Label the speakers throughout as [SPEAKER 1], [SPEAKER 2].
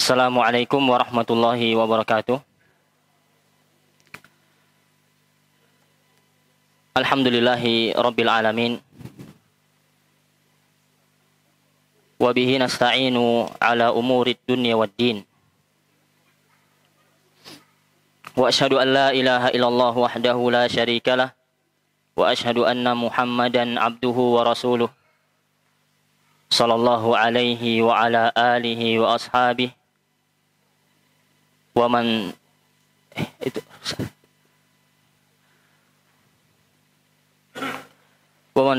[SPEAKER 1] Assalamualaikum warahmatullahi wabarakatuh. Alhamdulillahi rabbil alamin. Wa bihi nasta'inu ala umurid dunya waddin. Wa asyhadu an la ilaha illallah wahdahu la syarikalah. Wa asyhadu anna Muhammadan abduhu wa rasuluh. Sallallahu alaihi wa ala alihi wa ashabihi. Wa man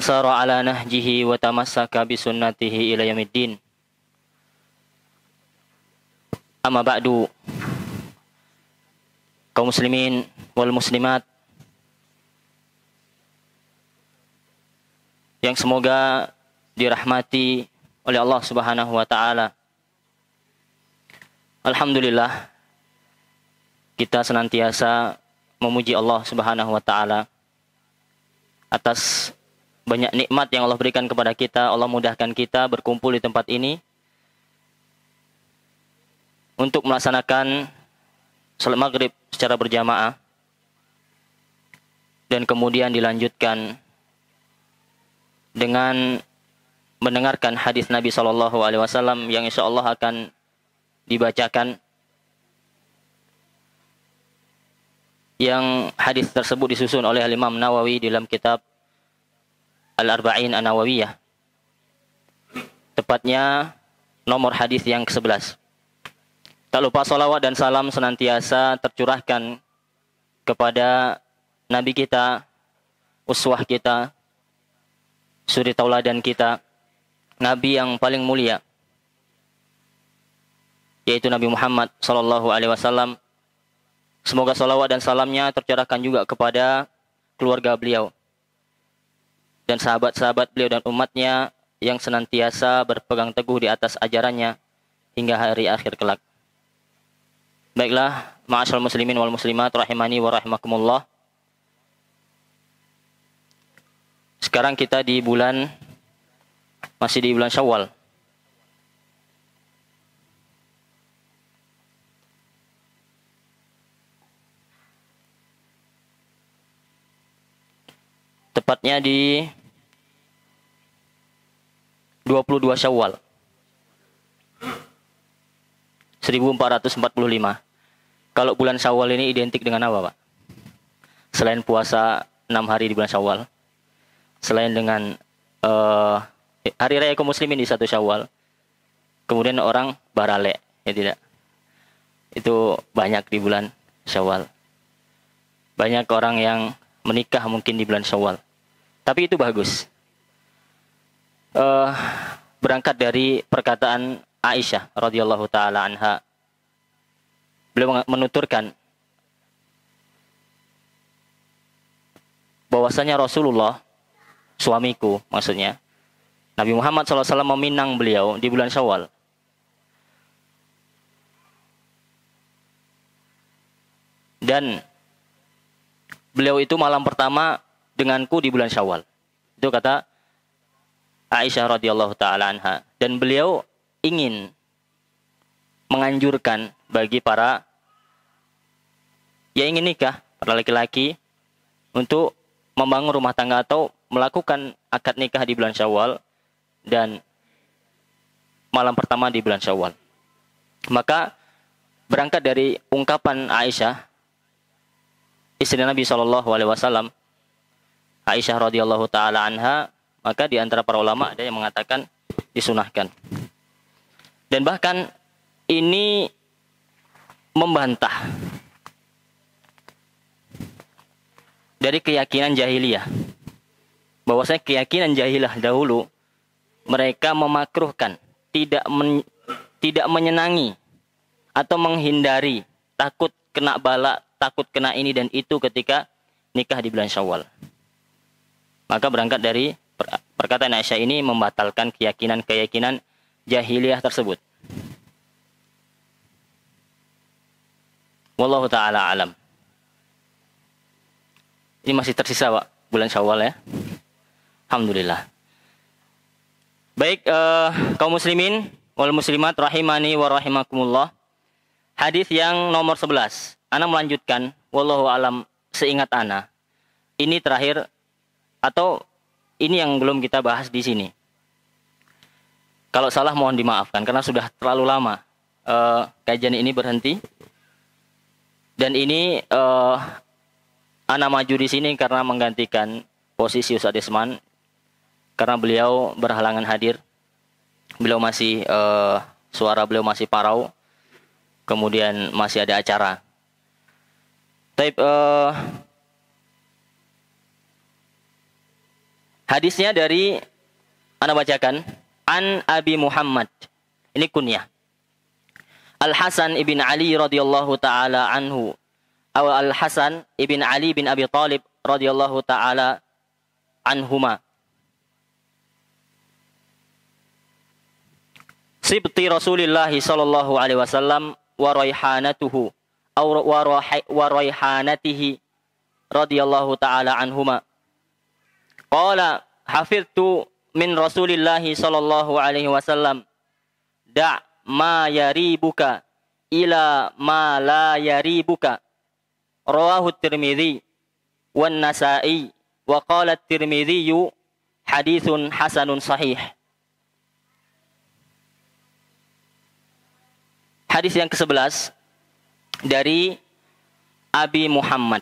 [SPEAKER 1] sara ala nahjihi wa tamassaka bi sunnatihi ila yaumiddin. Amma ba'du. Kaum muslimin wal muslimat yang semoga dirahmati oleh Allah Subhanahu wa taala. Alhamdulillah, kita senantiasa memuji Allah Subhanahu wa taala atas banyak nikmat yang Allah berikan kepada kita. Allah mudahkan kita berkumpul di tempat ini untuk melaksanakan salat maghrib secara berjamaah dan kemudian dilanjutkan dengan mendengarkan hadis Nabi SAW yang insya Allah akan dibacakan. Yang hadis tersebut disusun oleh Imam Nawawi dalam kitab Al-Arba'in An-Nawawiyah. Tepatnya nomor hadis yang ke-11. Tak lupa salawat dan salam senantiasa tercurahkan kepada Nabi kita, uswah kita, suri tauladan kita, Nabi yang paling mulia, yaitu Nabi Muhammad SAW. Semoga salawat dan salamnya tercurahkan juga kepada keluarga beliau dan sahabat-sahabat beliau dan umatnya yang senantiasa berpegang teguh di atas ajarannya hingga hari akhir kelak. Baiklah, ma'asyarul muslimin wal muslimat rahimani wa rahimakumullah. Sekarang kita masih di bulan Syawal. Tepatnya di 22 Syawal 1445. Kalau bulan Syawal ini identik dengan apa, Pak? Selain puasa 6 hari di bulan Syawal, selain dengan hari raya kaum muslimin di 1 Syawal, kemudian orang barale, ya tidak? Itu banyak di bulan Syawal. Banyak orang yang menikah mungkin di bulan Syawal. Tapi itu bagus. Berangkat dari perkataan Aisyah radhiyallahu taala anha. Beliau menuturkan bahwasanya Rasulullah, suamiku maksudnya, Nabi Muhammad SAW meminang beliau di bulan Syawal. Dan beliau itu malam pertama denganku di bulan Syawal. Itu kata Aisyah radhiyallahu taala anha. Dan beliau ingin menganjurkan bagi para yang ingin nikah, para laki-laki, untuk membangun rumah tangga atau melakukan akad nikah di bulan Syawal dan malam pertama di bulan Syawal. Maka berangkat dari ungkapan Aisyah, istri Nabi SAW, Aisyah radhiyallahu taala anha, maka di antara para ulama ada yang mengatakan disunahkan. Dan bahkan ini membantah dari keyakinan jahiliyah. Bahwasanya keyakinan jahiliyah dahulu mereka memakruhkan, tidak menyenangi atau menghindari, takut kena bala, takut kena ini dan itu ketika nikah di bulan Syawal. Maka berangkat dari perkataan Aisyah ini membatalkan keyakinan jahiliyah tersebut. Wallahu ta'ala alam. Ini masih tersisa, Pak, bulan Syawal ya. Alhamdulillah. Baik, kaum muslimin wal muslimat rahimani wa rahimakumullah. Hadis yang nomor 11. Ana melanjutkan, wallahu alam, seingat ana. Ini terakhir atau ini yang belum kita bahas di sini. Kalau salah mohon dimaafkan karena sudah terlalu lama kajian ini berhenti. Dan ini ana maju di sini karena menggantikan posisi Ustaz Isman karena beliau berhalangan hadir. Beliau masih suara beliau masih parau. Kemudian masih ada acara. Hadisnya dari ana bacakan an Abi Muhammad. Ini kunyah. Al-Hasan ibn Ali radhiyallahu taala anhu. Al-Hasan ibn Ali bin Abi Thalib radhiyallahu taala anhuma. Sibti Rasulillah sallallahu alaihi wasallam wa raihanatuhu wa raihanatihi radhiyallahu taala anhuma. Qala hafidtu min Rasulillah sallallahu alaihi wasallam da' ma yaribuka ila ma la yaribuka. Rawahu Tirmidzi wan Nasa'i wa qala Tirmidzi haditsun hasanun sahih. Hadis yang ke-11 dari Abi Muhammad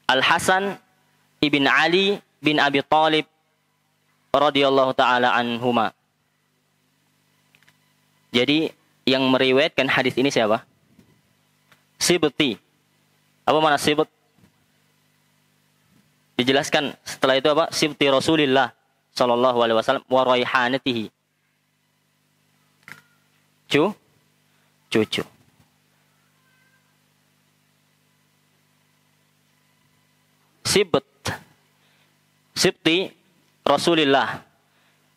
[SPEAKER 1] Al-Hasan ibn Ali bin Abi Thalib radhiyallahu taala anhuma. Jadi yang meriwayatkan hadis ini siapa? Sibti. Apa makna sibt? Dijelaskan setelah itu apa? Sibti Rasulillah sallallahu alaihi wasallam wa raihanatihi. Cucu. Sibti Rasulillah,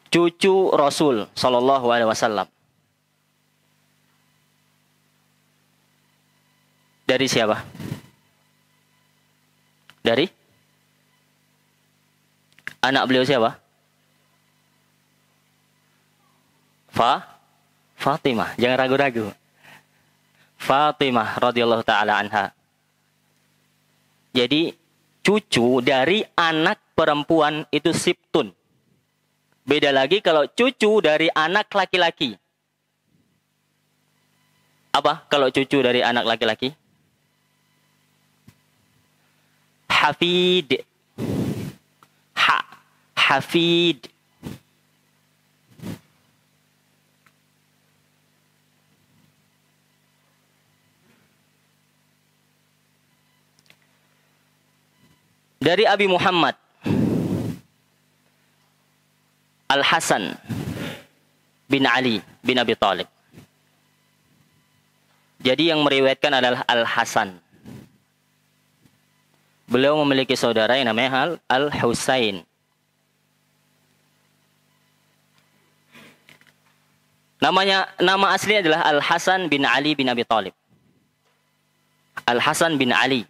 [SPEAKER 1] cucu Rasul sallallahu alaihi wasallam. Dari siapa? Dari anak beliau siapa? Fatimah, jangan ragu-ragu. Fatimah radhiyallahu taala anha. Jadi cucu dari anak perempuan itu sibtun. Beda lagi kalau cucu dari anak laki-laki. Apa kalau cucu dari anak laki-laki? Hafid. Hafid. Dari Abi Muhammad Al-Hasan bin Ali bin Abi Thalib. Jadi yang meriwayatkan adalah Al-Hasan. Beliau memiliki saudara yang namanya Al-Husain. Nama aslinya adalah Al-Hasan bin Ali bin Abi Thalib. Al-Hasan bin Ali.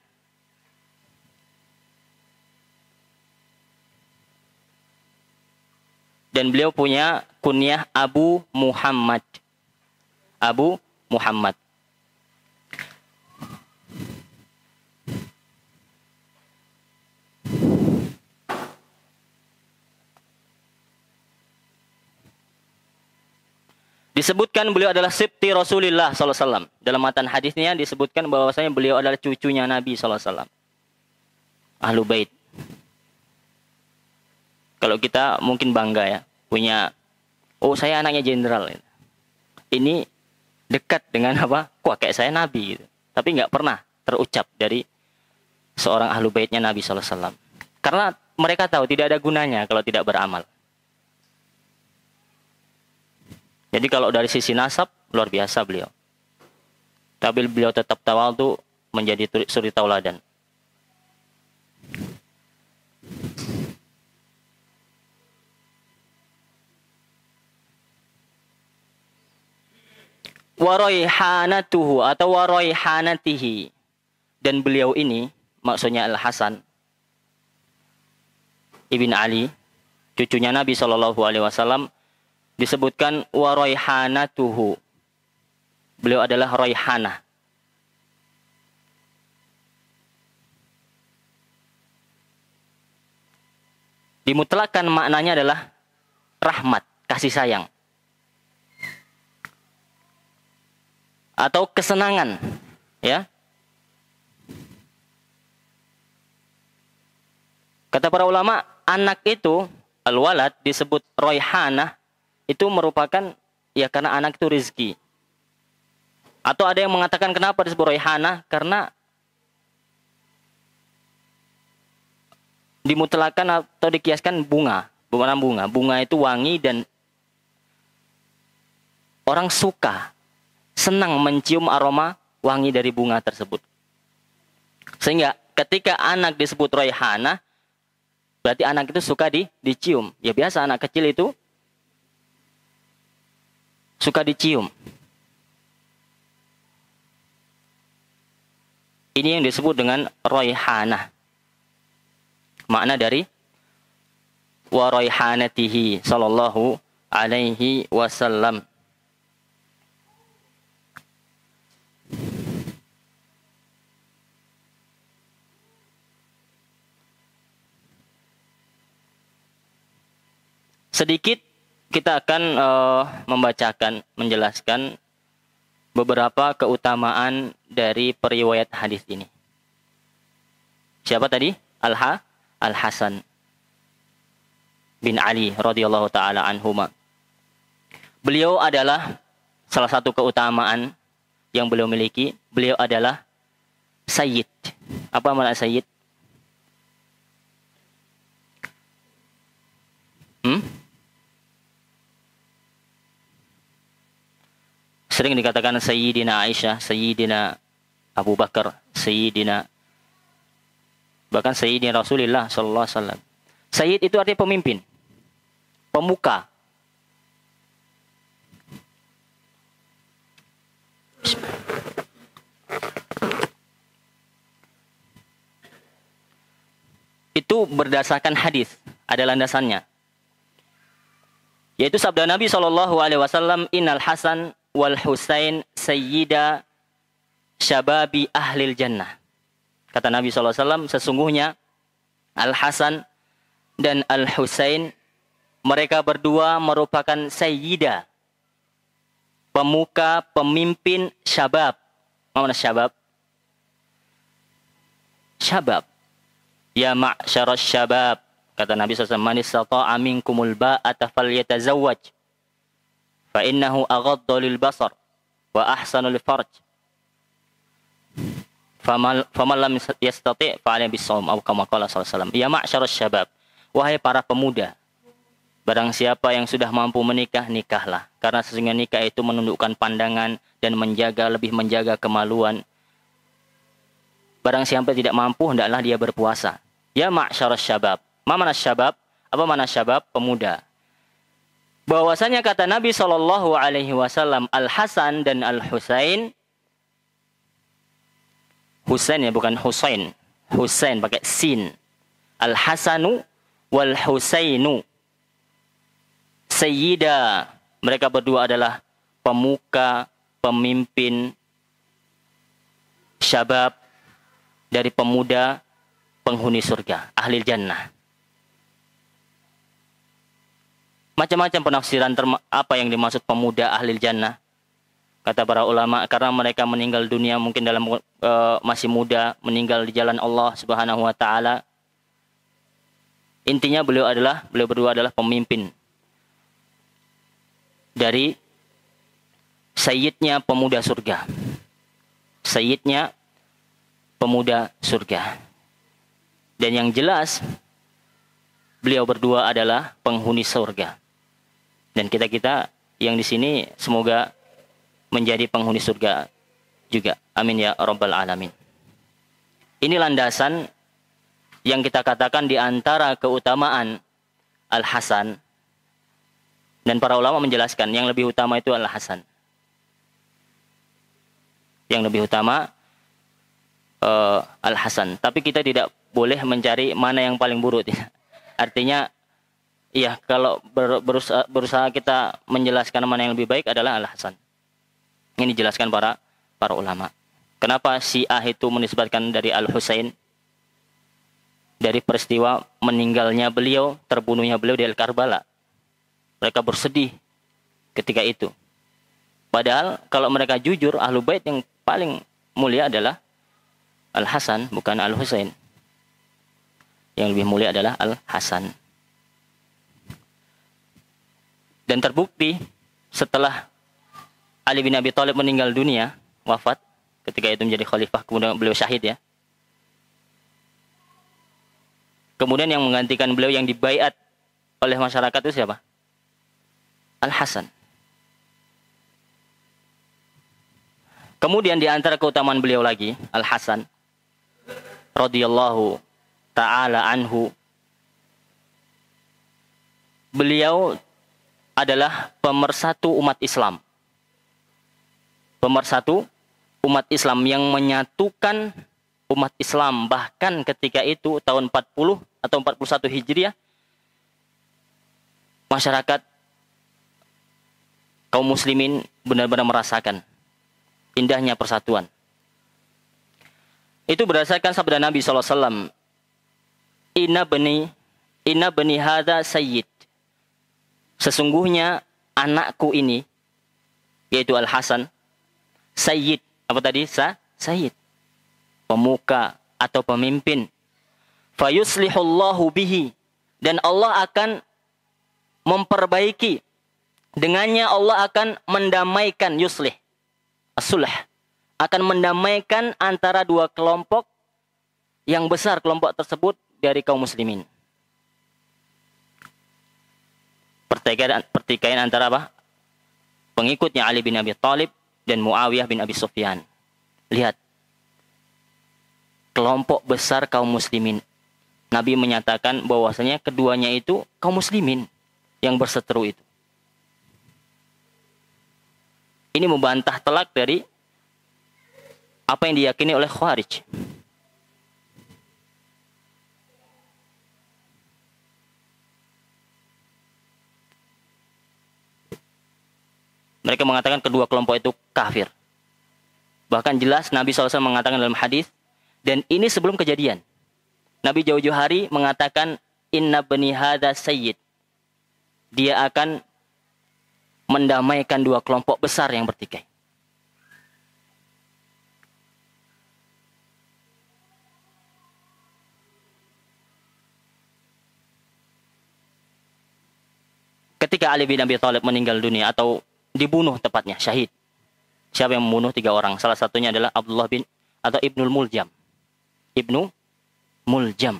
[SPEAKER 1] Dan beliau punya kunyah Abu Muhammad. Abu Muhammad. Disebutkan beliau adalah sibti Rasulullah SAW. Dalam matan hadisnya disebutkan bahwasanya beliau adalah cucunya Nabi SAW. Ahlu Bait. Kalau kita mungkin bangga ya, punya, oh saya anaknya jenderal. Ini dekat dengan apa? Kakek saya Nabi. Gitu. Tapi nggak pernah terucap dari seorang ahlu baitnya Nabi SAW. Karena mereka tahu tidak ada gunanya kalau tidak beramal. Jadi kalau dari sisi nasab, luar biasa beliau. Tapi beliau tetap tawadhu menjadi suri tauladan. Waraihanatuhu atau waraihanatihi. Dan beliau ini, maksudnya Al-Hasan Ibn Ali, cucunya Nabi SAW, disebutkan waraihanatuhu. Beliau adalah Raihanah. Dimutlakkan maknanya adalah rahmat, kasih sayang. Atau kesenangan, ya. Kata para ulama, anak itu, al-walad, disebut Raihanah, itu merupakan, ya karena anak itu rizki. Atau ada yang mengatakan kenapa disebut Raihanah, karena dimutlakan atau dikiaskan bunga. Bunga itu wangi dan orang suka, senang mencium aroma wangi dari bunga tersebut. Sehingga ketika anak disebut Raihanah, berarti anak itu suka dicium. Ya biasa anak kecil itu suka dicium. Ini yang disebut dengan Raihanah. Makna dari wa raihanatihi sallallahu alaihi wasallam. Sedikit kita akan membacakan, menjelaskan beberapa keutamaan dari periwayat hadis ini. Siapa tadi? Al-Hasan bin Ali radhiyallahu taala anhuma. Beliau adalah salah satu keutamaan yang beliau miliki. Beliau adalah sayyid. Apa makna sayyid? Sering dikatakan Sayyidina Aisyah, Sayyidina Abu Bakar, bahkan Sayyidina Rasulullah sallallahu alaihi wasallam. Sayyid itu artinya pemimpin, pemuka. Itu berdasarkan hadis, ada landasannya. Yaitu sabda Nabi sallallahu alaihi wasallam, "Innal Hasan wal Husain sayyida syababi ahlil jannah." Kata Nabi SAW, sesungguhnya Al-Hasan dan Al-Husain, mereka berdua merupakan sayyida, pemuka, pemimpin syabab. Mana syabab? Syabab. Ya ma'syaras syabab. Kata Nabi SAW, man istata'a minkumul ba'ata falyatazawwaj. فإنه أغض للبصر وأحسن للفرج فمن لم يستطيع فعليه بالصوم أو كما قال صلى الله عليه وسلم. Ya ma'syarus syabab, wahai para pemuda, barang siapa yang sudah mampu menikah, nikahlah, karena sesungguhnya nikah itu menundukkan pandangan dan lebih menjaga kemaluan. Barang siapa tidak mampu, hendaklah dia berpuasa. Ya ma'syarus syabab. Ma mana syabab? Apa mana syabab? Pemuda. Bahwasanya kata Nabi Shallallahu Alaihi Wasallam, Al-Hasan dan Al-Husain, Husain ya bukan Husain, Husain pakai sin, Al-Hasanu wal Husainu sayyida, mereka berdua adalah pemuka, pemimpin syabab dari pemuda penghuni surga, ahli jannah. Macam-macam penafsiran apa yang dimaksud pemuda ahli jannah. Kata para ulama, karena mereka meninggal dunia mungkin dalam masih muda, meninggal di jalan Allah Subhanahu wa taala. Intinya beliau berdua adalah pemimpin dari sayyidnya pemuda surga. Sayyidnya pemuda surga. Dan yang jelas beliau berdua adalah penghuni surga. Dan kita yang di sini semoga menjadi penghuni surga juga. Amin ya rabbal alamin. Ini landasan yang kita katakan di antara keutamaan Al-Hasan. Dan para ulama menjelaskan yang lebih utama itu Al-Hasan. Yang lebih utama Al-Hasan. Tapi kita tidak boleh mencari mana yang paling buruk. Artinya, iya, kalau berusaha kita menjelaskan mana yang lebih baik adalah Al-Hasan. Ini dijelaskan para ulama. Kenapa Syiah itu menisbatkan dari Al-Husain? Dari peristiwa meninggalnya beliau, terbunuhnya beliau di Al-Karbala. Mereka bersedih ketika itu. Padahal kalau mereka jujur, Ahlul Bait yang paling mulia adalah Al-Hasan, bukan Al-Husain. Yang lebih mulia adalah Al-Hasan. Dan terbukti setelah Ali bin Abi Thalib meninggal dunia, wafat, ketika itu menjadi khalifah, kemudian beliau syahid ya. Kemudian yang menggantikan beliau yang dibaiat oleh masyarakat itu siapa? Al-Hasan. Kemudian di antara keutamaan beliau lagi, Al-Hasan radhiyallahu taala anhu, beliau adalah pemersatu umat Islam. Pemersatu umat Islam yang menyatukan umat Islam, bahkan ketika itu tahun 40 atau 41 Hijriah, masyarakat kaum muslimin benar-benar merasakan indahnya persatuan. Itu berdasarkan sabda Nabi SAW. Inna bani hadha sayyid. Sesungguhnya anakku ini, yaitu Al-Hasan, sayyid. Apa tadi? Sayyid. Pemuka atau pemimpin. Fayuslihullahu bihi. Dan Allah akan memperbaiki. Dengannya Allah akan mendamaikan, yuslih. As-sulh. Akan mendamaikan antara dua kelompok yang besar, kelompok tersebut dari kaum muslimin. Pertikaian antara apa? Pengikutnya Ali bin Abi Thalib dan Muawiyah bin Abi Sufyan. Lihat. Kelompok besar kaum muslimin. Nabi menyatakan bahwasanya keduanya itu kaum muslimin yang berseteru itu. Ini membantah telak dari apa yang diyakini oleh Khawarij. Mereka mengatakan kedua kelompok itu kafir. Bahkan jelas Nabi SAW mengatakan dalam hadis, dan ini sebelum kejadian. Nabi jauh-jauh hari mengatakan, Inna bani hadha sayyid. Dia akan mendamaikan dua kelompok besar yang bertikai. Ketika Ali bin Abi Thalib meninggal dunia atau dibunuh tepatnya, syahid. Siapa yang membunuh 3 orang? Salah satunya adalah Abdullah bin atau Ibnul Muljam. Ibnu Muljam.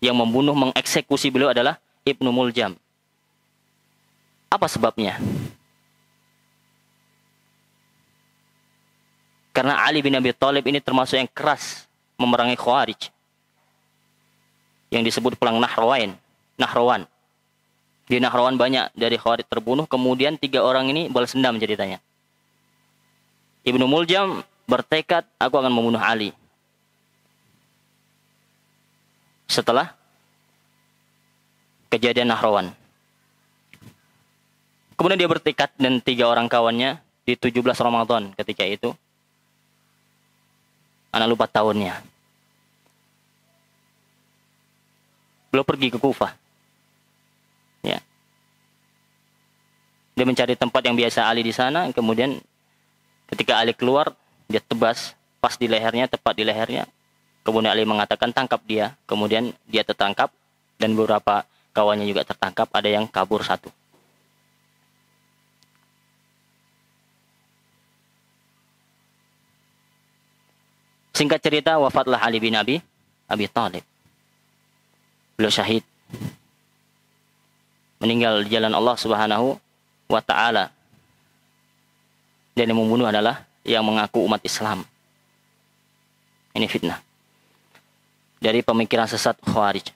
[SPEAKER 1] Yang membunuh, mengeksekusi beliau adalah Ibnu Muljam. Apa sebabnya? Karena Ali bin Abi Thalib ini termasuk yang keras memerangi Khawarij. Yang disebut perang Nahrawan. Di Nahrawan banyak dari Khawarij terbunuh, kemudian 3 orang ini balas dendam ceritanya. Ibnu Muljam bertekad, aku akan membunuh Ali. Setelah kejadian Nahrawan. Kemudian dia bertekad dan 3 orang kawannya di 17 Ramadan ketika itu. Anak lupa tahunnya. Beliau pergi ke Kufah. Ya. Dia mencari tempat yang biasa Ali di sana, kemudian ketika Ali keluar, dia tebas pas di lehernya, tepat di lehernya. Kemudian Ali mengatakan tangkap dia, kemudian dia tertangkap dan beberapa kawannya juga tertangkap, ada yang kabur 1. Singkat cerita, wafatlah Ali bin Abi Thalib. Beliau syahid. Meninggal di jalan Allah Subhanahu wa ta'ala. Dan yang membunuh adalah yang mengaku umat Islam. Ini fitnah. Dari pemikiran sesat Khawarij.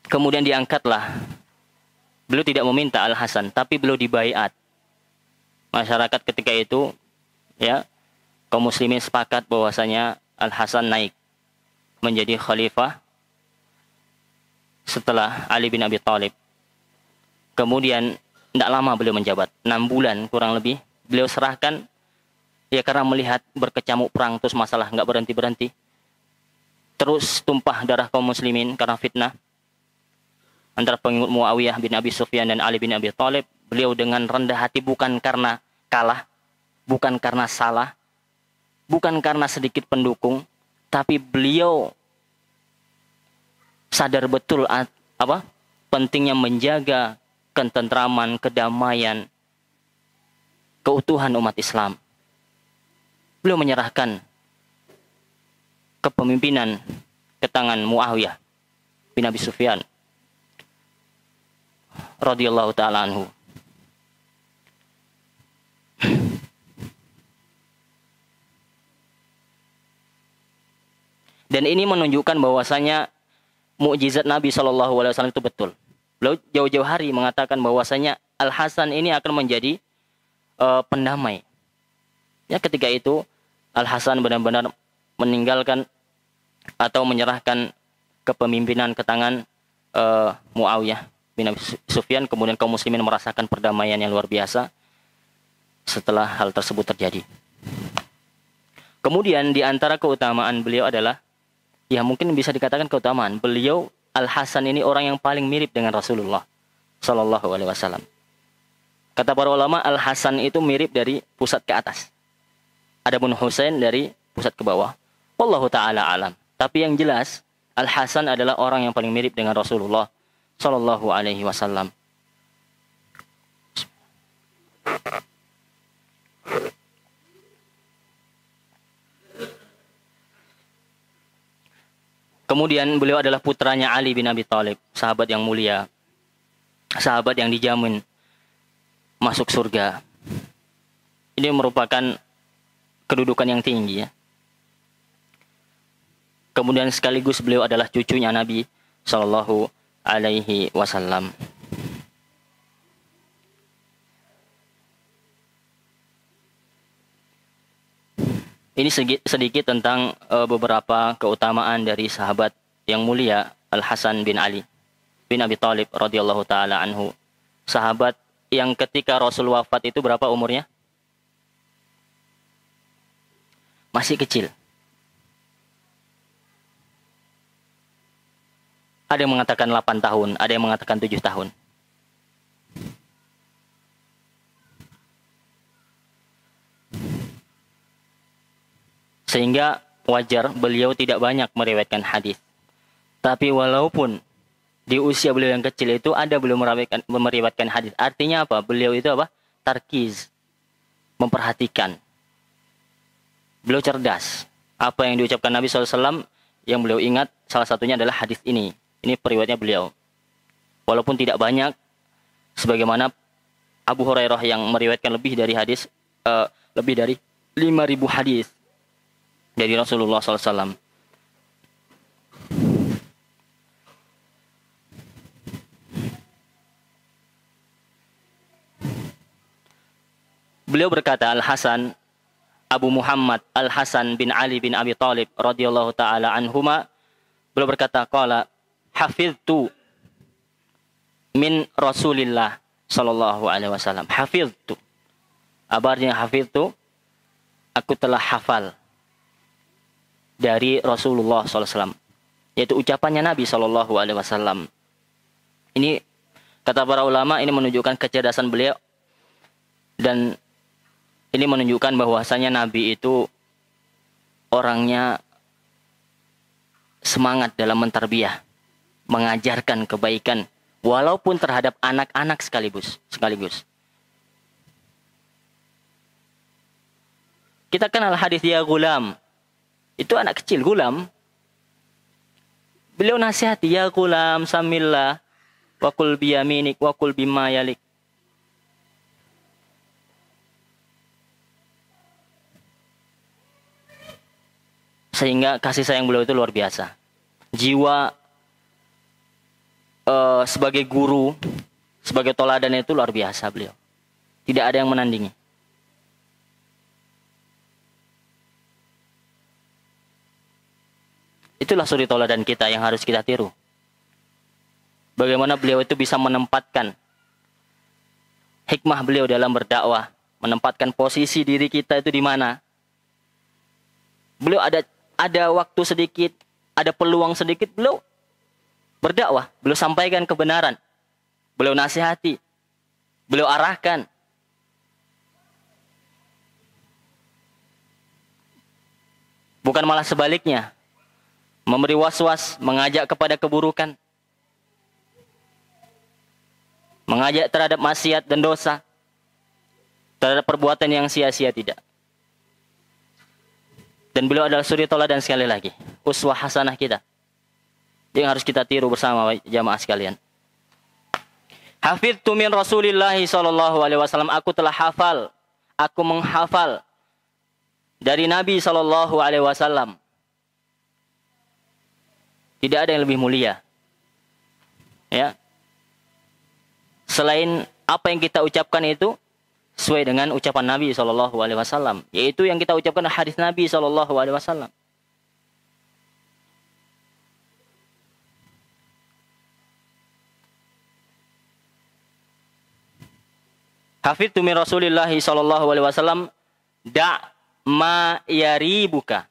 [SPEAKER 1] Kemudian diangkatlah. Beliau tidak meminta Al-Hasan, tapi beliau dibaiat. Masyarakat ketika itu, ya, kaum muslimin sepakat bahwasanya Al-Hasan naik menjadi khalifah setelah Ali bin Abi Thalib. Kemudian Tidak lama beliau menjabat, 6 bulan kurang lebih. Beliau serahkan, ya karena melihat berkecamuk perang terus masalah nggak berhenti-berhenti. Terus tumpah darah kaum muslimin karena fitnah antara pengikut Muawiyah bin Abi Sufyan dan Ali bin Abi Thalib. Beliau dengan rendah hati, bukan karena kalah, bukan karena salah, bukan karena sedikit pendukung, tapi beliau sadar betul pentingnya menjaga ketentraman, kedamaian, keutuhan umat Islam. Beliau menyerahkan kepemimpinan ke tangan Muawiyah bin Abi Sufyan radhiyallahu taala anhu. Dan ini menunjukkan bahwasanya mukjizat Nabi SAW itu betul. Beliau jauh-jauh hari mengatakan bahwasanya Al-Hasan ini akan menjadi pendamai. Ya, ketika itu Al-Hasan benar-benar meninggalkan atau menyerahkan kepemimpinan ke tangan Muawiyah bin Abi Sufyan. Kemudian kaum muslimin merasakan perdamaian yang luar biasa setelah hal tersebut terjadi. Kemudian di antara keutamaan beliau adalah, ya mungkin bisa dikatakan keutamaan, beliau Al-Hasan ini orang yang paling mirip dengan Rasulullah Sallallahu Alaihi Wasallam. Kata para ulama, Al-Hasan itu mirip dari pusat ke atas. Adapun Husain dari pusat ke bawah. Wallahu ta'ala alam. Tapi yang jelas, Al-Hasan adalah orang yang paling mirip dengan Rasulullah Sallallahu Alaihi Wasallam. Kemudian beliau adalah putranya Ali bin Abi Thalib, sahabat yang mulia, sahabat yang dijamin masuk surga. Ini merupakan kedudukan yang tinggi, ya. Kemudian sekaligus beliau adalah cucunya Nabi Sallallahu Alaihi Wasallam. Ini sedikit tentang beberapa keutamaan dari sahabat yang mulia Al-Hasan bin Ali bin Abi Thalib radhiyallahu taala anhu. Sahabat yang ketika Rasul wafat itu berapa umurnya? Masih kecil. Ada yang mengatakan 8 tahun, ada yang mengatakan 7 tahun. Sehingga wajar beliau tidak banyak meriwayatkan hadis. Tapi walaupun di usia beliau yang kecil itu ada beliau meriwayatkan hadis. Artinya apa? Beliau itu apa? Tarkiz. Memperhatikan. Beliau cerdas. Apa yang diucapkan Nabi SAW yang beliau ingat, salah satunya adalah hadis ini. Ini periwayatnya beliau. Walaupun tidak banyak, sebagaimana Abu Hurairah yang meriwayatkan lebih dari 5.000 hadis dari Rasulullah SAW. Beliau berkata, Al-Hasan, Abu Muhammad Al-Hasan bin Ali bin Abi Thalib radhiyallahu taala anhuma, beliau berkata, qala hafiztu min Rasulillah sallallahu alaihi wasallam. Hafiztu. Artinya hafiztu, aku telah hafal dari Rasulullah SAW, yaitu ucapannya Nabi SAW. Ini kata para ulama, ini menunjukkan kecerdasan beliau, dan ini menunjukkan bahwasanya Nabi itu orangnya semangat dalam mentarbiyah, mengajarkan kebaikan, walaupun terhadap anak-anak sekaligus. Kita kenal hadis ya gulam. Itu anak kecil, gulam. Beliau nasihati, ya gulam, samillah, wakul biyaminik, wakul bima yalik. Sehingga kasih sayang beliau itu luar biasa. Jiwa sebagai guru, sebagai toladan itu luar biasa beliau. Tidak ada yang menandingi. Itulah suri toladan kita yang harus kita tiru. Bagaimana beliau itu bisa menempatkan hikmah beliau dalam berdakwah, menempatkan posisi diri kita itu di mana. Beliau ada waktu sedikit, ada peluang sedikit, beliau berdakwah, beliau sampaikan kebenaran, beliau nasihati, beliau arahkan. Bukan malah sebaliknya, memberi was-was, mengajak kepada keburukan, mengajak terhadap maksiat dan dosa, terhadap perbuatan yang sia-sia, tidak. Dan beliau adalah suri tauladan, sekali lagi, uswah hasanah kita, yang harus kita tiru bersama jamaah sekalian. Hafidtu min Rasulillahi sallallahu alaihi wasallam, aku telah hafal, aku menghafal dari Nabi sallallahu alaihi wasallam. Tidak ada yang lebih mulia, ya, selain apa yang kita ucapkan itu sesuai dengan ucapan Nabi sallallahu alaihi wasallam, yaitu yang kita ucapkan hadis Nabi sallallahu alaihi wasallam. Hafidtu min Rasulillah sallallahu alaihi wasallam, da' ma yaribuka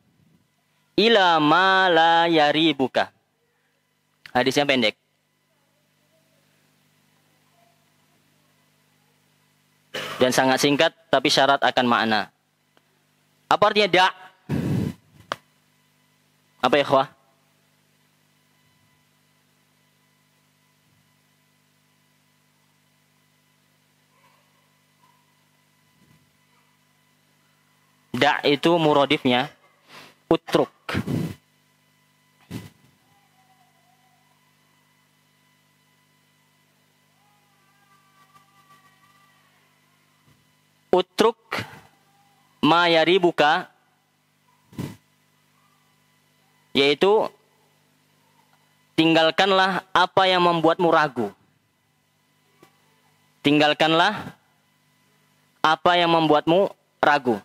[SPEAKER 1] ila ma la yaribuka. Hadisnya pendek. Dan sangat singkat, tapi syarat akan makna. Apa artinya da'? Apa ya, ikhwah? Da' itu muradifnya utruk. Utruk ma yaribuka, yaitu tinggalkanlah apa yang membuatmu ragu. Tinggalkanlah apa yang membuatmu ragu.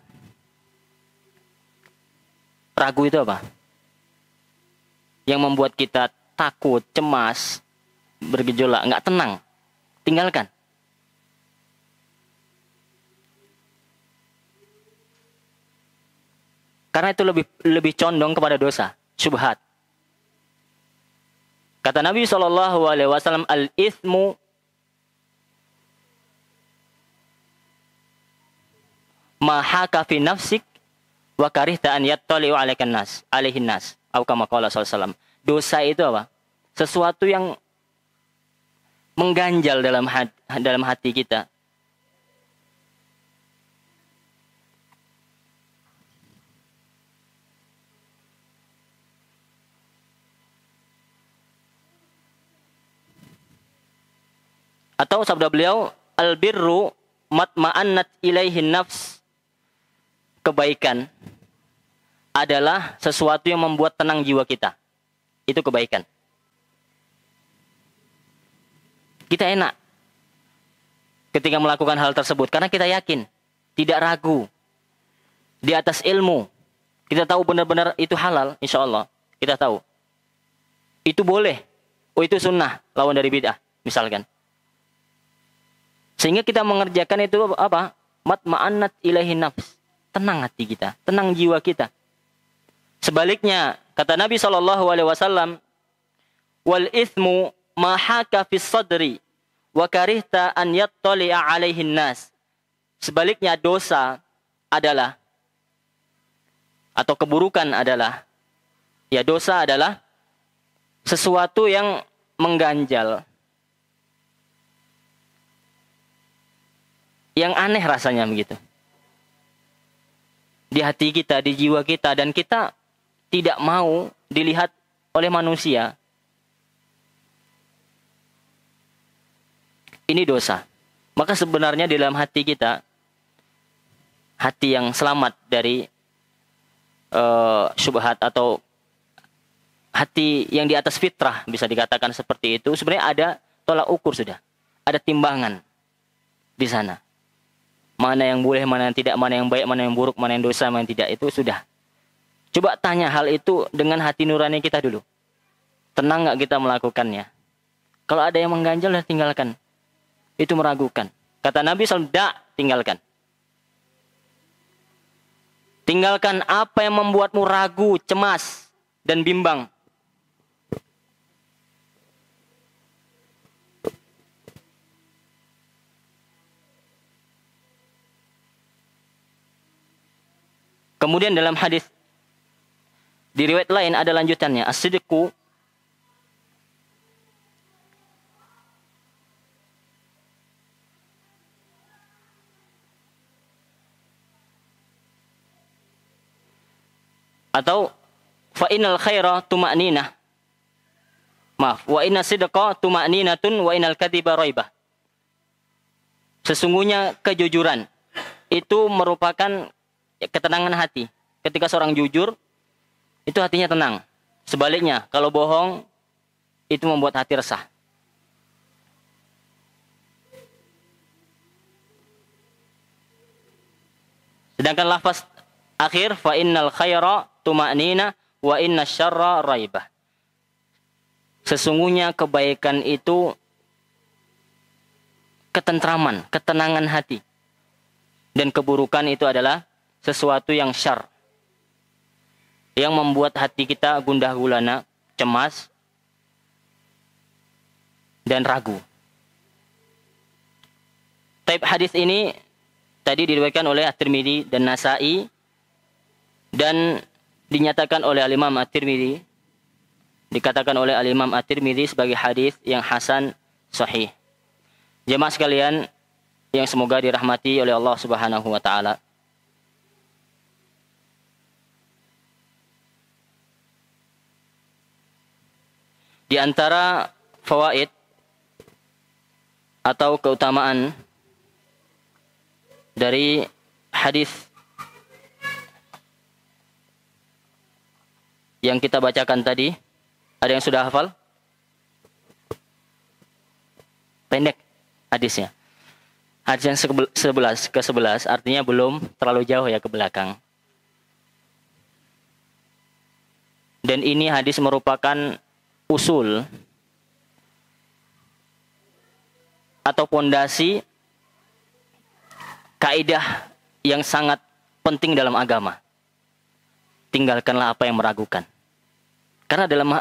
[SPEAKER 1] Ragu itu apa? Yang membuat kita takut, cemas, bergejolak, nggak tenang. Tinggalkan. Karena itu lebih condong kepada dosa, syubhat. Kata Nabi SAW, al-ithmu ma haka fi nafsik wa karihta an yattali'u 'alaikan nas, alaihin nas, atau kama qala sallallahu. Dosa itu apa? Sesuatu yang mengganjal dalam hati kita. Atau sabda beliau, al-birru matma'annat ilaihin nafs. Kebaikan adalah sesuatu yang membuat tenang jiwa kita. Itu kebaikan. Kita enak ketika melakukan hal tersebut karena kita yakin, tidak ragu, di atas ilmu. Kita tahu benar-benar itu halal, insya Allah. Kita tahu. Itu boleh. Oh, itu sunnah, lawan dari bid'ah, misalkan. Sehingga kita mengerjakan itu apa? Matma'annat ilaihin nafs. Tenang hati kita, tenang jiwa kita. Sebaliknya, kata Nabi SAW, wal ithmu ma haka fis sadri wa karihta an yattali'a 'alaihin nas. Sebaliknya, dosa adalah, atau keburukan adalah, ya, dosa adalah sesuatu yang mengganjal, yang aneh rasanya begitu, di hati kita, di jiwa kita, dan kita tidak mau dilihat oleh manusia. Ini dosa. Maka sebenarnya di dalam hati kita, hati yang selamat dari syubhat atau hati yang di atas fitrah, bisa dikatakan seperti itu, sebenarnya ada tolak ukur sudah. Ada timbangan di sana. Mana yang boleh, mana yang tidak, mana yang baik, mana yang buruk, mana yang dosa, mana yang tidak, itu sudah. Coba tanya hal itu dengan hati nurani kita dulu. Tenang nggak kita melakukannya? Kalau ada yang mengganjal, tinggalkan. Itu meragukan. Kata Nabi SAW, tinggalkan. Tinggalkan apa yang membuatmu ragu, cemas, dan bimbang. Kemudian dalam hadis di riwayat lain ada lanjutannya, as-sidqu atau fa innal khaira tuma'ninah. Maaf, wa inna sidqa tuma'ninatun wa innal kadhiba raibah. Sesungguhnya kejujuran itu merupakan ketenangan hati. Ketika seorang jujur, itu hatinya tenang. Sebaliknya, kalau bohong, itu membuat hati resah. Sedangkan lafaz akhir, fa innal khaira tuma'nina wa inna syarra raibah. Sesungguhnya kebaikan itu ketentraman, ketenangan hati. Dan keburukan itu adalah sesuatu yang syar, yang membuat hati kita gundah gulana, cemas, dan ragu. Taib hadis ini tadi diriwayatkan oleh At-Tirmidzi dan Nasa'i, dan dinyatakan oleh Al-Imam At-Tirmidzi, dikatakan oleh Al-Imam At-Tirmidzi sebagai hadis yang hasan sahih. Jemaah sekalian yang semoga dirahmati oleh Allah Subhanahu wa taala. Di antara fawaid atau keutamaan dari hadis yang kita bacakan tadi, ada yang sudah hafal? Pendek hadisnya. Hadis yang ke-11 artinya belum terlalu jauh ya ke belakang. Dan ini hadis merupakan usul atau pondasi kaidah yang sangat penting dalam agama. Tinggalkanlah apa yang meragukan. Karena dalam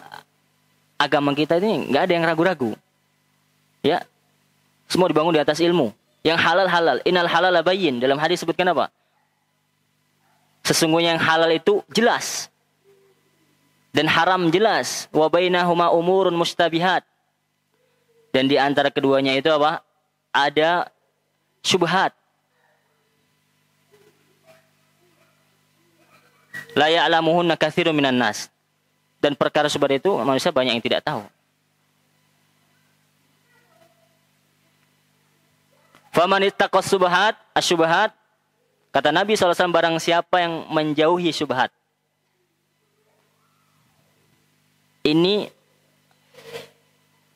[SPEAKER 1] agama kita ini nggak ada yang ragu-ragu. Ya, semua dibangun di atas ilmu. Yang halal halal, innal halala bayyin. Dalam hadis sebutkan apa? Sesungguhnya yang halal itu jelas. Dan haram jelas. Wa bainahuma umurun mustabihat. Dan di antara keduanya itu apa? Ada syubhat. La ya'lamuhunna katsirun minan nas. Dan perkara seperti itu manusia banyak yang tidak tahu. Faman ittaqas syubhat, asyubhat, kata Nabi SAW, barang siapa yang menjauhi syubhat. Ini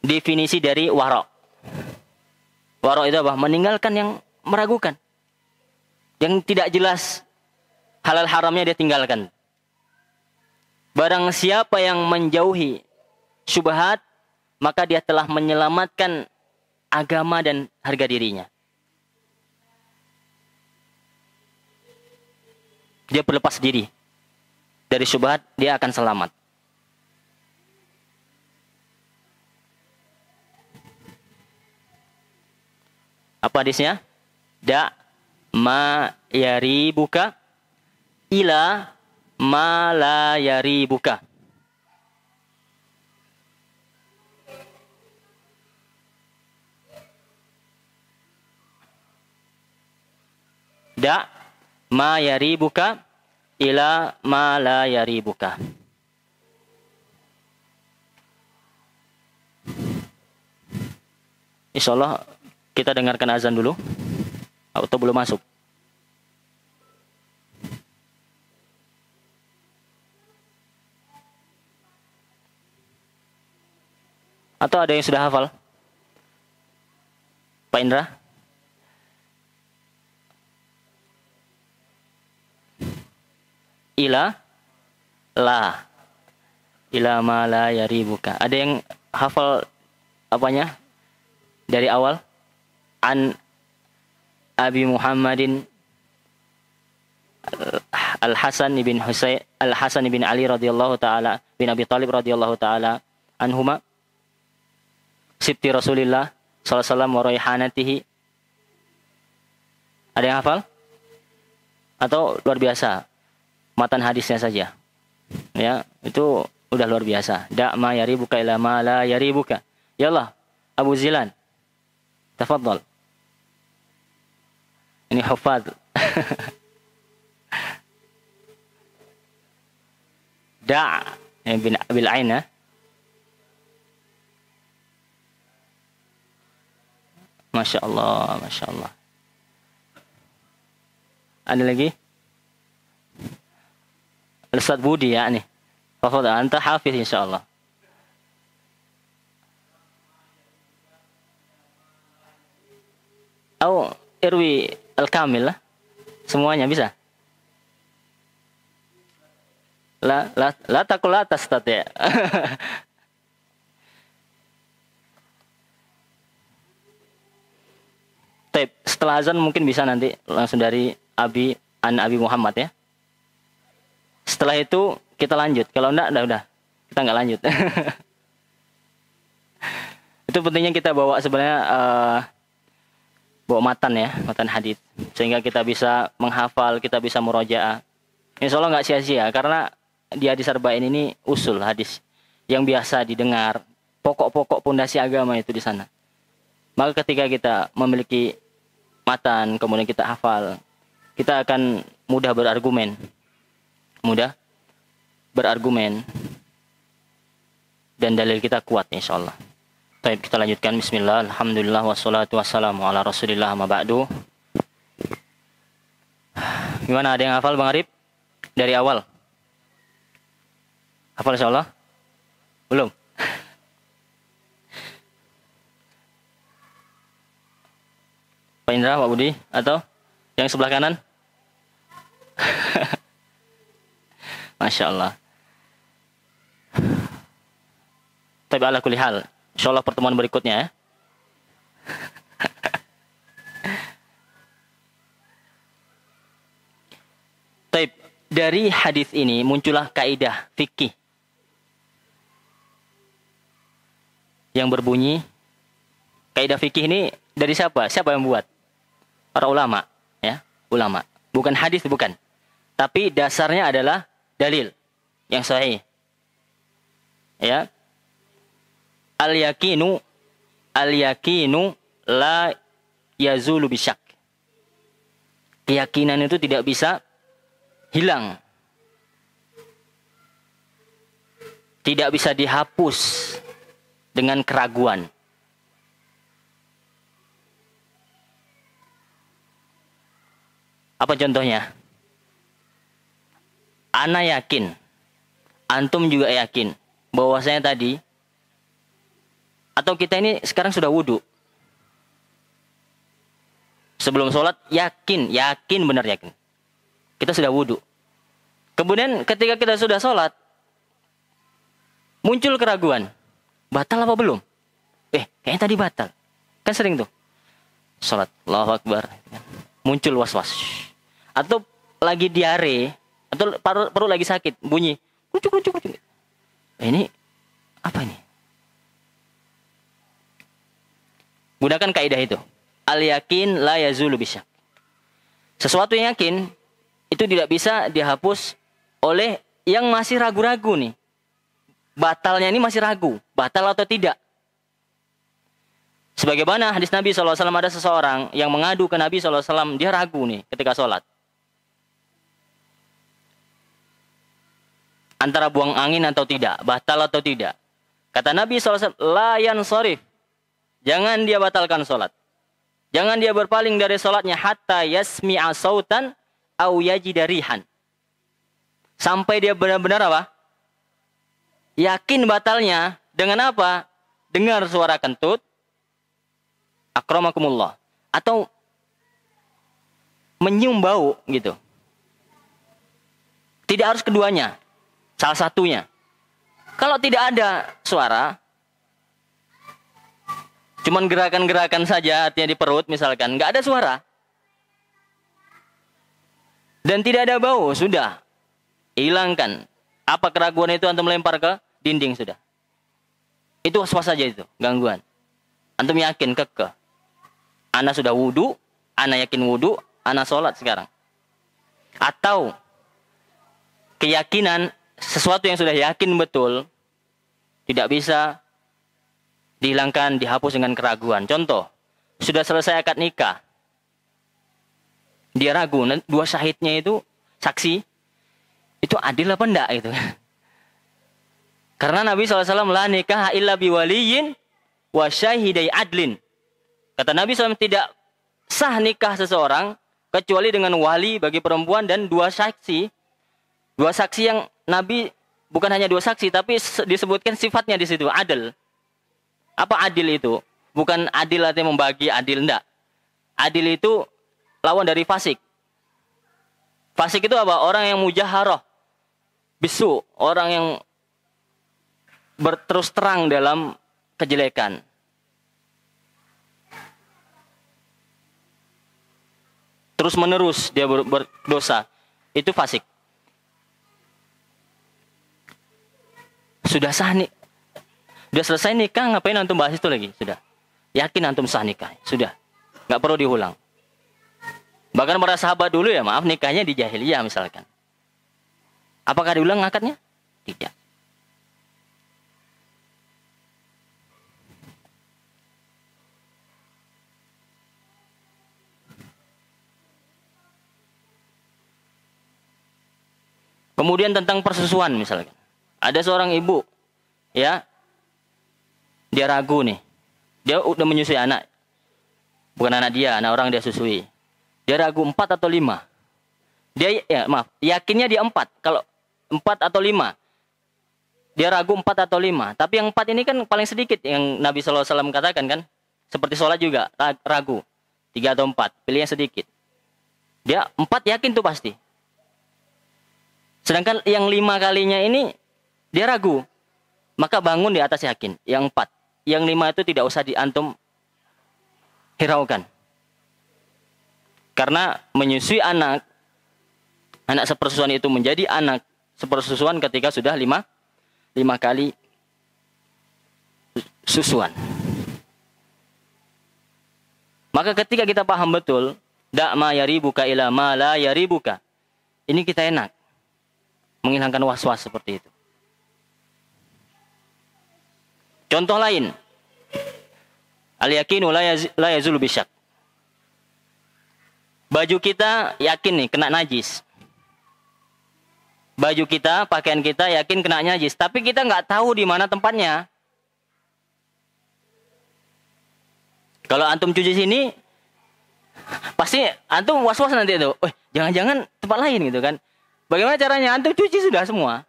[SPEAKER 1] definisi dari wara'. Wara' itu apa? Meninggalkan yang meragukan. Yang tidak jelas halal haramnya dia tinggalkan. Barang siapa yang menjauhi syubhat, maka dia telah menyelamatkan agama dan harga dirinya. Dia berlepas diri dari syubhat, dia akan selamat. Apa hadisnya? Da ma yaribuka ila ma la yaribuka. Da ma yaribuka ila ma la yaribuka. Insyaallah kita dengarkan azan dulu. Atau belum masuk? Atau ada yang sudah hafal? Pak Indra? Ila la. Ila ma la yaribuka. Ada yang hafal apanya? Dari awal? An Abi Muhammadin Al-Hasan bin Ali radhiyallahu taala bin Abi Thalib radhiyallahu taala anhuma sibti Rasulillah sallallahu alaihi wasallam wa raihanatihi. Ada yang hafal? Atau luar biasa matan hadisnya saja? Ya, itu udah luar biasa. Da ma yaribuka ila ma la yaribuka. Ya Allah, Abu Zilan. Tafadhal. Ini hafaz. Da bin bil ain. Masya Allah, Masya Allah. Ada lagi? Ustaz Budi ya nih. Fafadhal, anta hafiz insyaallah. Atau irwi al-kamil lah. Semuanya bisa. La takul atas tadi. Taib, setelah azan mungkin bisa nanti langsung dari Abi Muhammad ya. Setelah itu kita lanjut. Kalau enggak, udah. Kita enggak lanjut. Itu pentingnya kita bawa sebenarnya bawa matan ya, matan hadis. Sehingga kita bisa menghafal, kita bisa murojaah. Insya Allah enggak sia-sia karena di hadis arba'in ini usul hadis yang biasa didengar, pokok-pokok pondasi agama itu di sana. Maka ketika kita memiliki matan, kemudian kita hafal, kita akan mudah berargumen. Dan dalil kita kuat insyaallah. Baik, kita lanjutkan. Bismillah, alhamdulillah, wassalatu wassalamu ala rasulillah, amma ba'du. Gimana, ada yang hafal Bang Arif? Dari awal? Hafal insyaallah? Belum? Pak Indra, Pak Budi, atau yang sebelah kanan? Masya Allah. Tapi ala kulli hal, insyaallah pertemuan berikutnya ya. Taib, dari hadis ini muncullah kaidah fikih yang berbunyi, kaidah fikih ini dari siapa? Siapa yang buat? Para ulama, ya, ulama. Bukan hadis, bukan. Tapi dasarnya adalah dalil yang sahih. Ya. Al-yakinu la yazulu bisyak. Keyakinan itu tidak bisa hilang. Tidak bisa dihapus dengan keraguan. Apa contohnya? Ana yakin, antum juga yakin bahwasanya tadi, atau kita ini sekarang sudah wudhu. Sebelum sholat yakin benar yakin. Kita sudah wudhu. Kemudian ketika kita sudah sholat, muncul keraguan. Batal apa belum? Kayaknya tadi batal. Kan sering tuh. Sholat, Allahu Akbar. Muncul was-was. Atau lagi diare, atau perut lagi sakit, bunyi. Kucuk. Ini apa ini? Gunakan kaidah itu. Al-yakin la yazulu bisyak. Sesuatu yang yakin itu tidak bisa dihapus oleh yang masih ragu-ragu nih. Batalnya ini masih ragu, batal atau tidak. Sebagaimana hadis Nabi SAW, ada seseorang yang mengadu ke Nabi SAW, dia ragu nih ketika sholat. Antara buang angin atau tidak, batal atau tidak. Kata Nabi SAW, la yansharif. Jangan dia batalkan sholat. Jangan dia berpaling dari sholatnya hatta yasmi'a sautan au yajida rihan. Sampai dia benar-benar apa? Yakin batalnya dengan apa? Dengar suara kentut. Akramakumullah. Atau menyium bau gitu. Tidak harus keduanya. Salah satunya. Kalau tidak ada suara, cuman gerakan-gerakan saja, artinya di perut misalkan, nggak ada suara, Dan tidak ada bau, sudah. Hilangkan. Apa keraguan itu antum lempar ke dinding sudah. Itu was-was saja itu, gangguan. Antum yakin kekeh. Ana sudah wudu, ana yakin wudu, ana sholat sekarang. Atau keyakinan sesuatu yang sudah yakin betul tidak bisa dihilangkan, dihapus dengan keraguan. Contoh, sudah selesai akad nikah. Dia ragu, dua syahidnya itu, saksi, itu adil apa enggak itu. Karena Nabi SAW, la nikah illa biwaliyin wa syahidai adlin. Kata Nabi SAW, tidak sah nikah seseorang kecuali dengan wali bagi perempuan dan dua saksi. Dua saksi yang Nabi, bukan hanya dua saksi, tapi disebutkan sifatnya di situ, adil. Apa adil itu? Bukan adil artinya membagi adil, enggak. Adil itu lawan dari fasik. Fasik itu apa? Orang yang mujaharah, bisu, orang yang berterus terang dalam kejelekan. Terus menerus dia berdosa. Itu fasik. Sudah sah nih. Sudah selesai nikah, ngapain antum bahas itu lagi? Sudah. Yakin antum sah nikah. Sudah. Nggak perlu diulang. Bahkan para sahabat dulu ya, maaf, nikahnya di jahiliyah misalkan. Apakah diulang akadnya? Tidak. Kemudian tentang persusuan misalkan. Ada seorang ibu, ya, dia ragu nih. Dia udah menyusui anak. Bukan anak dia, anak orang dia susui. Dia ragu 4 atau 5. Dia, ya maaf, yakinnya dia 4. Kalau 4 atau 5. Dia ragu 4 atau 5. Tapi yang 4 ini kan paling sedikit yang Nabi SAW katakan kan. Seperti sholat juga, ragu. 3 atau 4, pilihnya sedikit. Dia 4 yakin tuh pasti. Sedangkan yang 5 kalinya ini, dia ragu. Maka bangun di atas yakin, yang 4. Yang 5 itu tidak usah diantum hiraukan. Karena menyusui anak sepersusuan itu menjadi anak sepersusuan ketika sudah 5 kali susuan. Maka ketika kita paham betul, da'ma yaribuka ila ma la yaribuka. Ini kita enak menghilangkan was-was seperti itu. Contoh lain, al-yakinu la yazulu bisyak. Baju kita yakin nih kena najis. Baju kita, pakaian kita yakin kena najis, tapi kita nggak tahu di mana tempatnya. Kalau antum cuci sini, pasti antum was-was nanti itu. Jangan-jangan tempat lain gitu kan. Bagaimana caranya? Antum cuci sudah semua.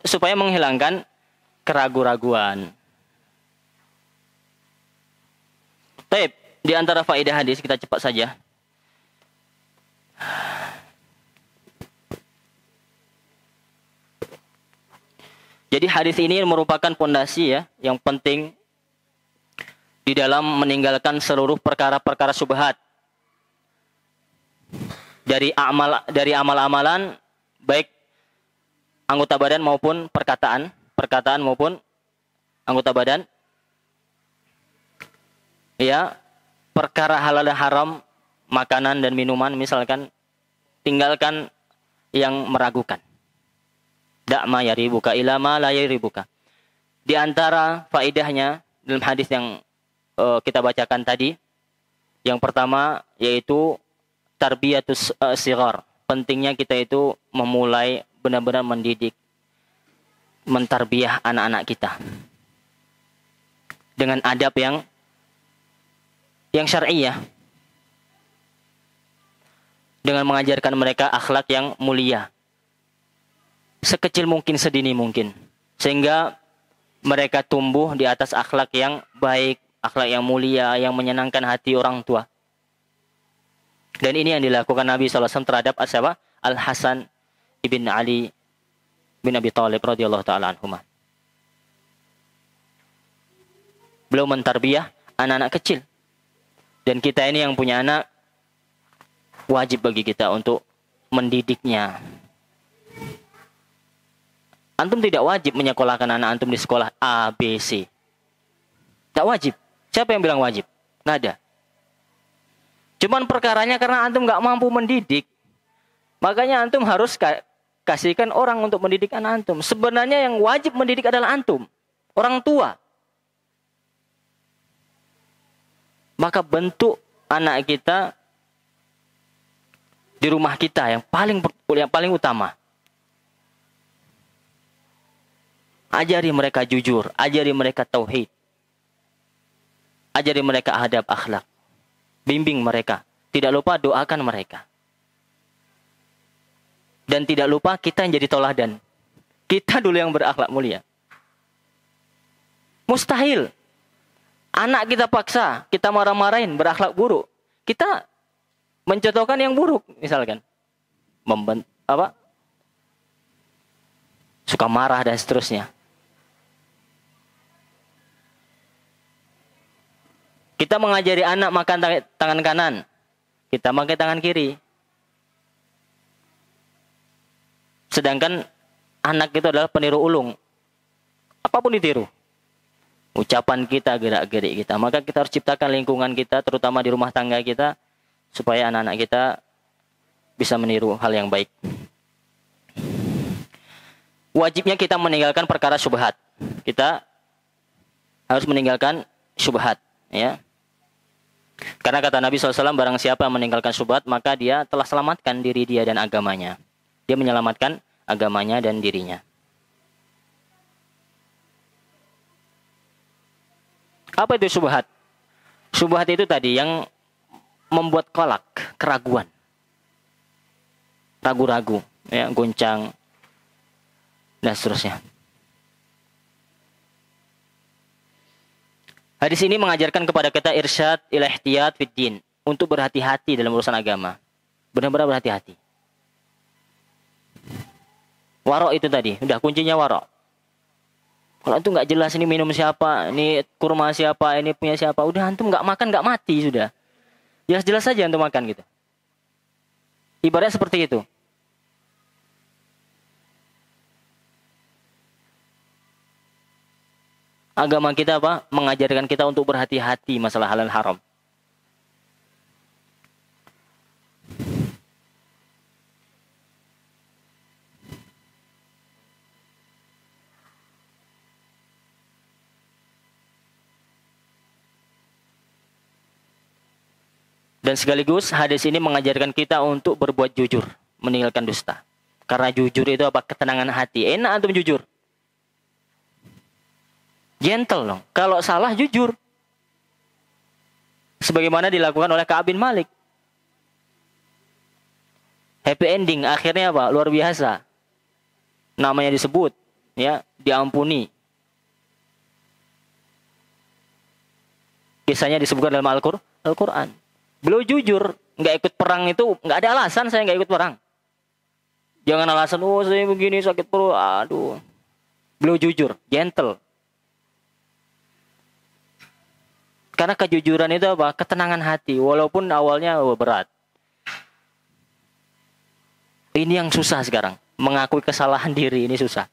[SPEAKER 1] Supaya menghilangkan keraguan-raguan. Baik, di antara faedah hadis kita cepat saja. Jadi hadis ini merupakan pondasi ya yang penting di dalam meninggalkan seluruh perkara-perkara syubhat. Dari amal-amalan baik anggota badan maupun perkataan maupun anggota badan. Ya, perkara halal dan haram, makanan dan minuman misalkan, tinggalkan yang meragukan. Da'ma yaribuka ila ma la yaribuka. Di antara faedahnya dalam hadis yang kita bacakan tadi, yang pertama yaitu tarbiyatus sighar. Pentingnya kita itu memulai benar-benar mendidik, mentarbiyah anak-anak kita dengan adab yang syar'i ya. Dengan mengajarkan mereka akhlak yang mulia. Sekecil mungkin, sedini mungkin. Sehingga mereka tumbuh di atas akhlak yang baik, akhlak yang mulia, yang menyenangkan hati orang tua. Dan ini yang dilakukan Nabi SAW terhadap siapa? Al-Hasan ibn Ali bin Abi Thalib radhiyallahu ta'ala anhumah. Beliau mentarbiyah anak-anak kecil. Dan kita ini yang punya anak, wajib bagi kita untuk mendidiknya. Antum tidak wajib menyekolahkan anak antum di sekolah A, B, C. Tidak wajib. Siapa yang bilang wajib? Nggak ada. Cuman perkaranya karena antum nggak mampu mendidik, makanya antum harus kasihkan orang untuk mendidik anak antum. Sebenarnya yang wajib mendidik adalah antum, orang tua. Maka bentuk anak kita di rumah kita yang paling utama. Ajari mereka jujur, ajari mereka tauhid. Ajari mereka adab akhlak. Bimbing mereka. Tidak lupa doakan mereka. Dan tidak lupa kita yang jadi toladan. Kita dulu yang berakhlak mulia. Mustahil. Anak kita paksa, kita marah-marahin, berakhlak buruk. Kita mencontohkan yang buruk, misalkan. Suka marah dan seterusnya. Kita mengajari anak makan tangan kanan. Kita pakai tangan kiri. Sedangkan anak itu adalah peniru ulung. Apapun ditiru. Ucapan kita, gerak-gerik kita. Maka kita harus ciptakan lingkungan kita, terutama di rumah tangga kita, supaya anak-anak kita bisa meniru hal yang baik. Wajibnya kita meninggalkan perkara syubhat. Kita harus meninggalkan syubhat. Ya. Karena kata Nabi SAW, barang siapa yang meninggalkan syubhat, maka dia telah selamatkan diri dia dan agamanya. Dia menyelamatkan agamanya dan dirinya. Apa itu syubhat? Syubhat itu tadi yang membuat kolak, keraguan. Ragu-ragu, ya, goncang, dan seterusnya. Hadis ini mengajarkan kepada kita irsyad ila ihtiyat fid din, untuk berhati-hati dalam urusan agama. Benar-benar berhati-hati. Warok itu tadi, udah kuncinya warok. Kalau antum nggak jelas ini minum siapa, ini kurma siapa, ini punya siapa, udah antum nggak makan nggak mati sudah. Jelas-jelas saja antum makan gitu. Ibaratnya seperti itu. Agama kita apa? Mengajarkan kita untuk berhati-hati masalah halal haram. Dan sekaligus hadis ini mengajarkan kita untuk berbuat jujur, meninggalkan dusta. Karena jujur itu apa? Ketenangan hati. Enak antum jujur. Gentle dong. Kalau salah jujur. Sebagaimana dilakukan oleh Ka'ab bin Malik. Happy ending, akhirnya apa? Luar biasa. Namanya disebut, ya, diampuni. Kisahnya disebutkan dalam Al-Quran. Beliau jujur, nggak ikut perang itu, nggak ada alasan saya nggak ikut perang. Jangan alasan, oh saya begini sakit perut, aduh. Beliau jujur, gentle. Karena kejujuran itu apa? Ketenangan hati, walaupun awalnya berat. Ini yang susah sekarang, mengakui kesalahan diri ini susah.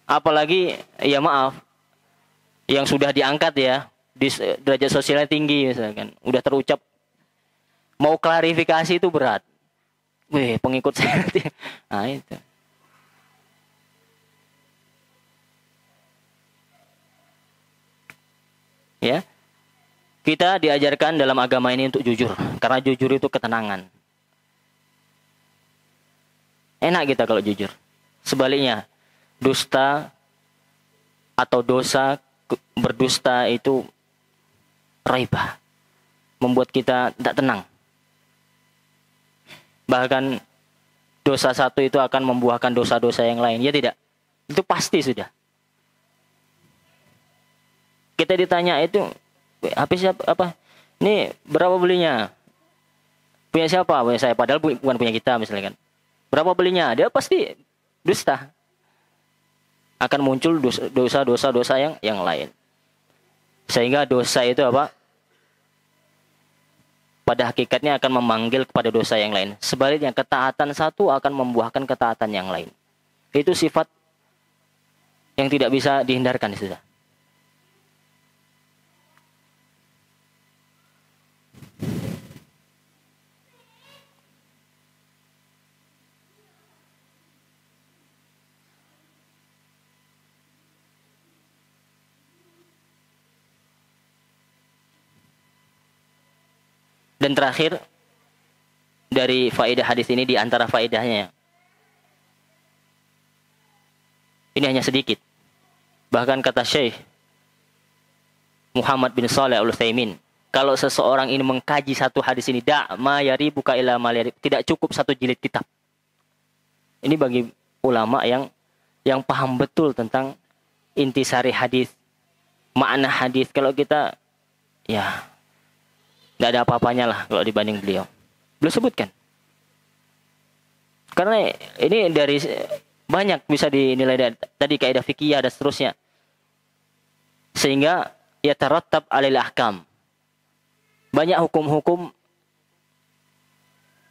[SPEAKER 1] Apalagi, ya maaf, yang sudah diangkat ya, di derajat sosialnya tinggi misalkan, udah terucap, mau klarifikasi itu berat. Wih, pengikut saya nanti. Nah itu. Ya, kita diajarkan dalam agama ini untuk jujur, karena jujur itu ketenangan. Enak kita kalau jujur. Sebaliknya, dusta atau dosa berdusta itu raibah, membuat kita tidak tenang. Bahkan dosa satu itu akan membuahkan dosa-dosa yang lain, ya tidak? Itu pasti sudah. Kita ditanya itu, HP siapa? Apa? Ini berapa belinya? Punya siapa? Punya saya. Padahal bukan punya kita misalnya kan. Berapa belinya? Dia pasti dusta. Akan muncul dosa-dosa yang lain. Sehingga dosa itu apa? pada hakikatnya akan memanggil kepada dosa yang lain. Sebaliknya, ketaatan satu akan membuahkan ketaatan yang lain. Itu sifat yang tidak bisa dihindarkan sudah. Dan terakhir dari faedah hadis ini, di antara faedahnya, ini hanya sedikit. Bahkan kata Syekh Muhammad bin Shalih Al-Utsaimin, kalau seseorang ini mengkaji satu hadis ini, ma yaribuka ila ma yarib, tidak cukup satu jilid kitab. Ini bagi ulama yang paham betul tentang intisari hadis, makna hadis. Kalau kita ya tidak ada apa-apanya lah kalau dibanding beliau. Beliau sebutkan. Karena ini dari banyak bisa dinilai dari tadi kaidah fikih dan seterusnya. Sehingga yatarattab 'alal ahkam. Banyak hukum-hukum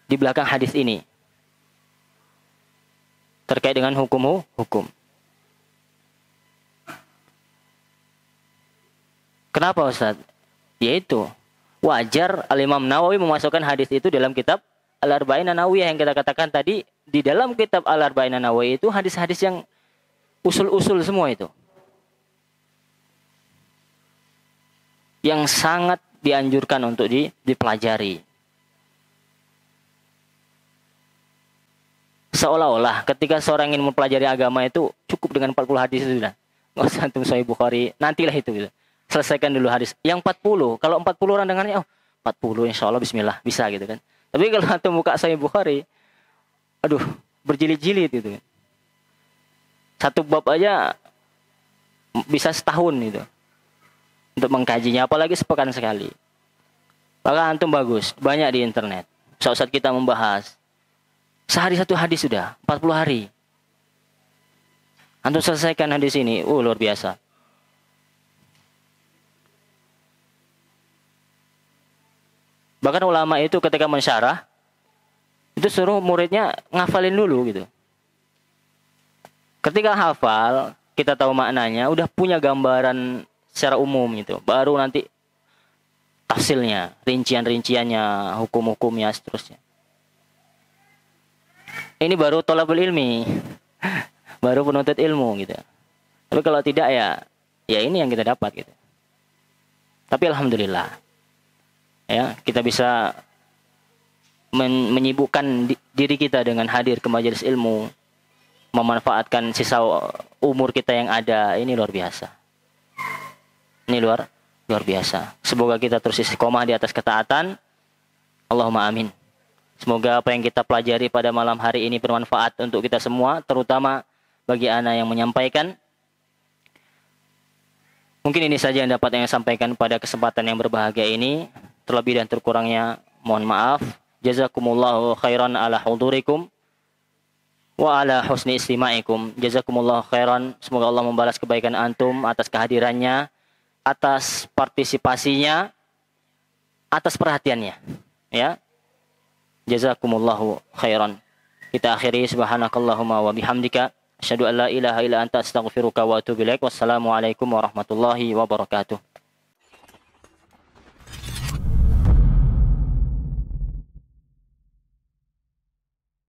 [SPEAKER 1] di belakang hadis ini. Terkait dengan hukum. Kenapa Ustaz? Yaitu wajar Al-Imam Nawawi memasukkan hadis itu dalam kitab Al-Arba'in An-Nawawiyah yang kita katakan tadi. Di dalam kitab Al-Arba'in An-Nawawiyah itu hadis-hadis yang usul-usul semua itu. Yang sangat dianjurkan untuk dipelajari. Seolah-olah ketika seorang ingin mempelajari agama itu cukup dengan 40 hadis itu sudah. Nggak usah antum Sahih Bukhari, nantilah itu gitu. Selesaikan dulu hadis. Yang 40, kalau 40 orang dengarnya, oh 40 insya Allah bismillah, bisa gitu kan. Tapi kalau antum buka Sahih Bukhari, aduh, berjilid-jilid gitu kan. Satu bab aja bisa setahun gitu. Untuk mengkajinya, apalagi sepekan sekali. Maka antum bagus, banyak di internet. Saat kita membahas, sehari satu hadis sudah, 40 hari. Antum selesaikan hadis ini, luar biasa. Bahkan ulama itu ketika mensyarah, itu suruh muridnya ngafalin dulu gitu. Ketika hafal, kita tahu maknanya, udah punya gambaran secara umum gitu. Baru nanti tafsilnya, rincian-rinciannya, hukum-hukumnya, seterusnya. Ini baru thalabul ilmi. Baru penuntut ilmu gitu. Tapi kalau tidak ya ini yang kita dapat gitu. Tapi alhamdulillah. Ya, kita bisa menyibukkan diri kita dengan hadir ke majelis ilmu, memanfaatkan sisa umur kita yang ada. Ini luar biasa. Ini luar biasa. Semoga kita terus istiqomah di atas ketaatan. Allahumma amin. Semoga apa yang kita pelajari pada malam hari ini bermanfaat untuk kita semua, terutama bagi ana yang menyampaikan. Mungkin ini saja yang dapat saya sampaikan pada kesempatan yang berbahagia ini. Terlebih dan terkurangnya mohon maaf. Jazakumullahu khairan ala hudurikum wa ala husni istima'ikum. Jazakumullahu khairan. Semoga Allah membalas kebaikan antum atas kehadirannya, atas partisipasinya, atas perhatiannya. Ya. Jazakumullahu khairan. Kita akhiri subhanakallahumma wa bihamdika asyhadu an la ilaha illa anta astaghfiruka wa atubu ilaik. Wassalamualaikum warahmatullahi wabarakatuh.